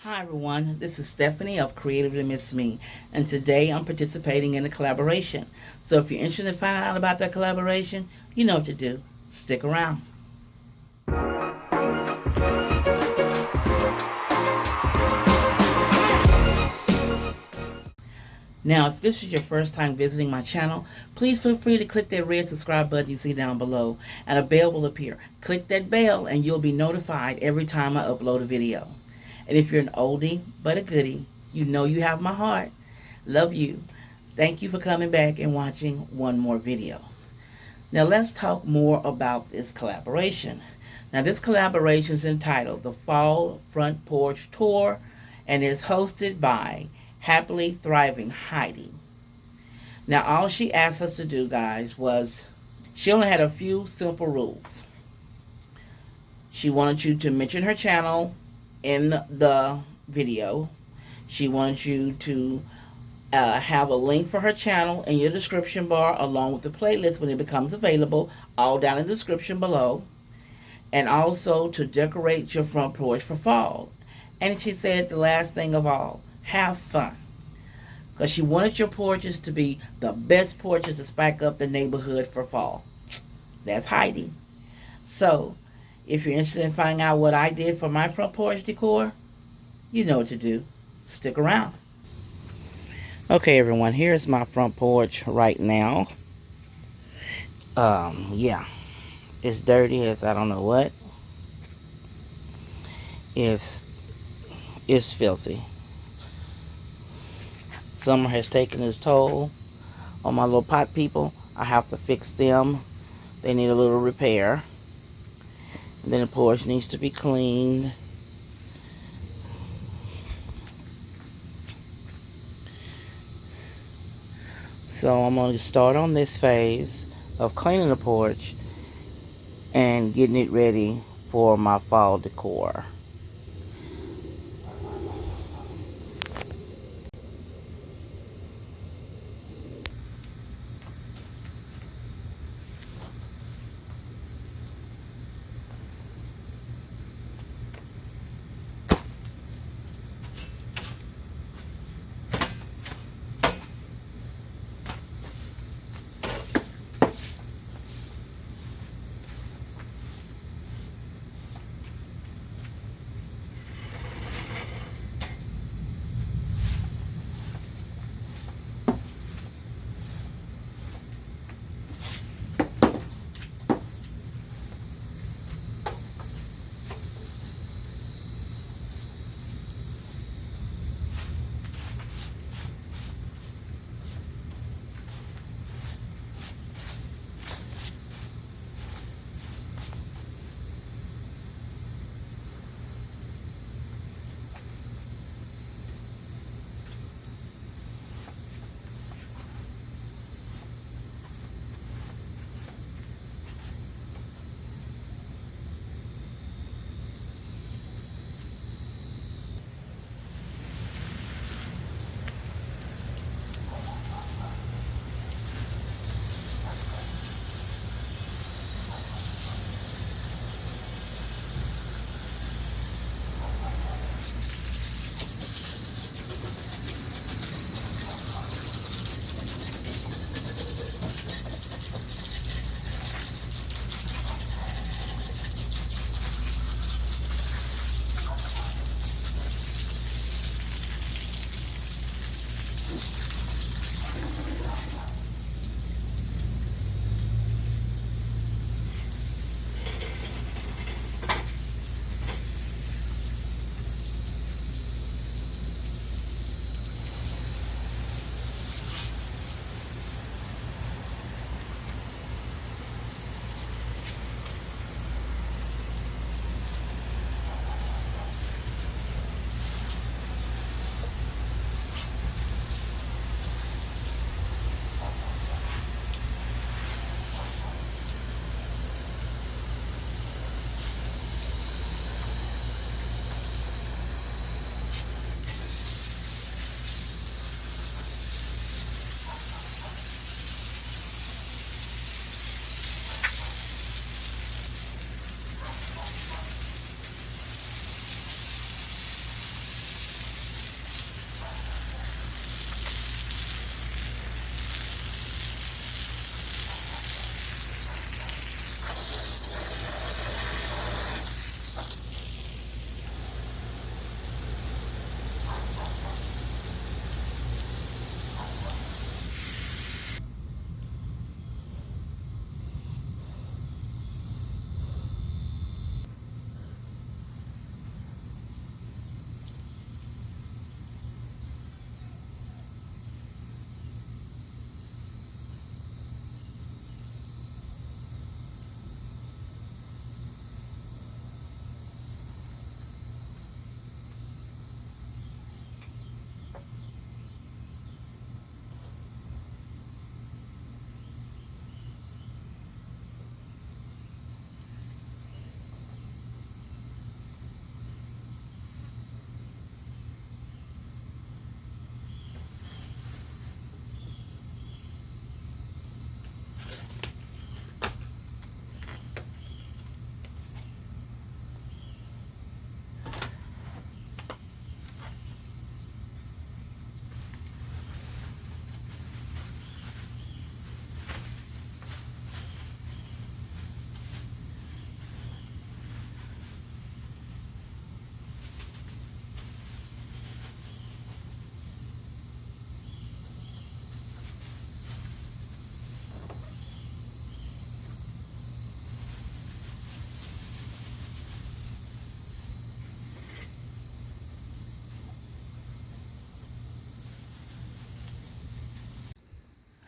Hi everyone, this is Stephanie of Creatively Miss Me, and today I'm participating in a collaboration. So if you're interested in finding out about that collaboration, you know what to do. Stick around. Now, if this is your first time visiting my channel, please feel free to click that red subscribe button you see down below, and a bell will appear. Click that bell and you'll be notified every time I upload a video. And if you're an oldie but a goodie, you know you have my heart. Love you. Thank you for coming back and watching one more video. Now let's talk more about this collaboration. Now this collaboration is entitled the Fall Front Porch Tour and is hosted by Happily Thriving Heidi. Now all she asked us to do, guys, was she only had a few simple rules. She wanted you to mention her channel in the video. She wanted you to have a link for her channel in your description bar along with the playlist when it becomes available, all down in the description below. And also to decorate your front porch for fall. And she said the last thing of all, have fun. Because she wanted your porches to be the best porches to spice up the neighborhood for fall. That's Heidi. So, if you're interested in finding out what I did for my front porch decor, you know what to do. Stick around. Okay, everyone, here's my front porch right now. Yeah, it's dirty as I don't know what. It's filthy. Summer has taken its toll on my little pot people. I have to fix them. They need a little repair. And then the porch needs to be cleaned. So I'm going to start on this phase of cleaning the porch and getting it ready for my fall decor.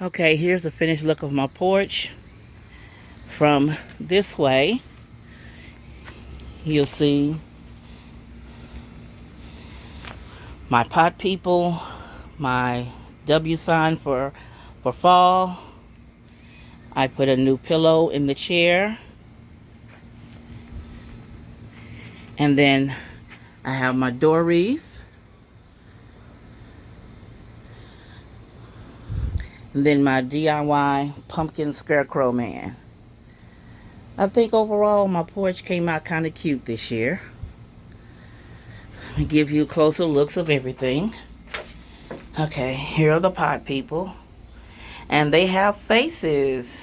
Okay, here's the finished look of my porch. From this way, you'll see my pot people, my W sign for fall. I put a new pillow in the chair. And then I have my door wreath. And then my DIY pumpkin scarecrow man. I think overall my porch came out kind of cute this year. Let me give you closer looks of everything. Okay, here are the pot people. And they have faces.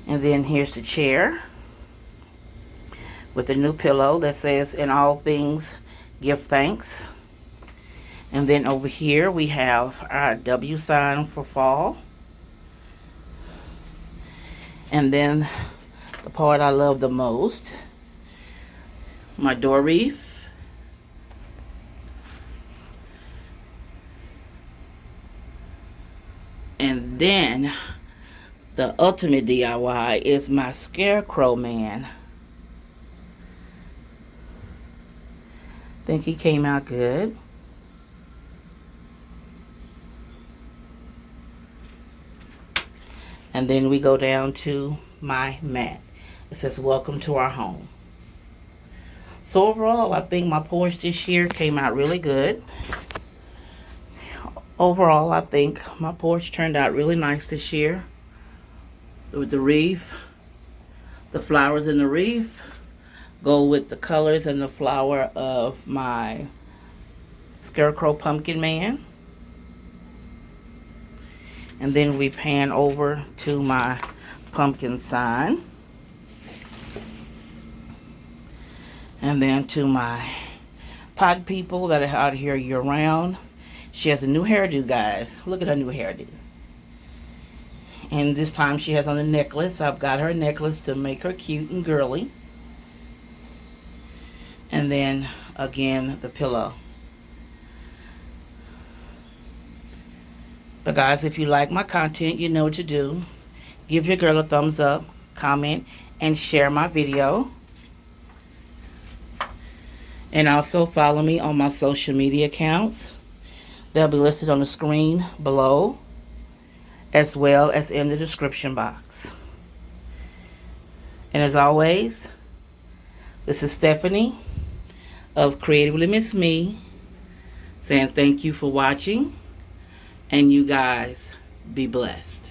And then here's the chair with a new pillow that says, "In all things, give thanks." And then over here we have our W sign for fall. And then the part I love the most, my door wreath. And then the ultimate DIY is my scarecrow man. I think he came out good. And then we go down to my mat. It says, "Welcome to our home." So overall, I think my porch this year came out really good. Overall, I think my porch turned out really nice this year. With the wreath, the flowers in the wreath go with the colors and the flower of my scarecrow pumpkin man. And then we pan over to my pumpkin sign. And then to my pot people that are out here year round. She has a new hairdo, guys. Look at her new hairdo. And this time she has on a necklace. I've got her a necklace to make her cute and girly. And then, again, the pillow. But guys, if you like my content, you know what to do. Give your girl a thumbs up, comment, and share my video. And also follow me on my social media accounts. They'll be listed on the screen below, as well as in the description box. And as always, this is Stephanie of Creatively Miss Me, saying thank you for watching, and you guys be blessed.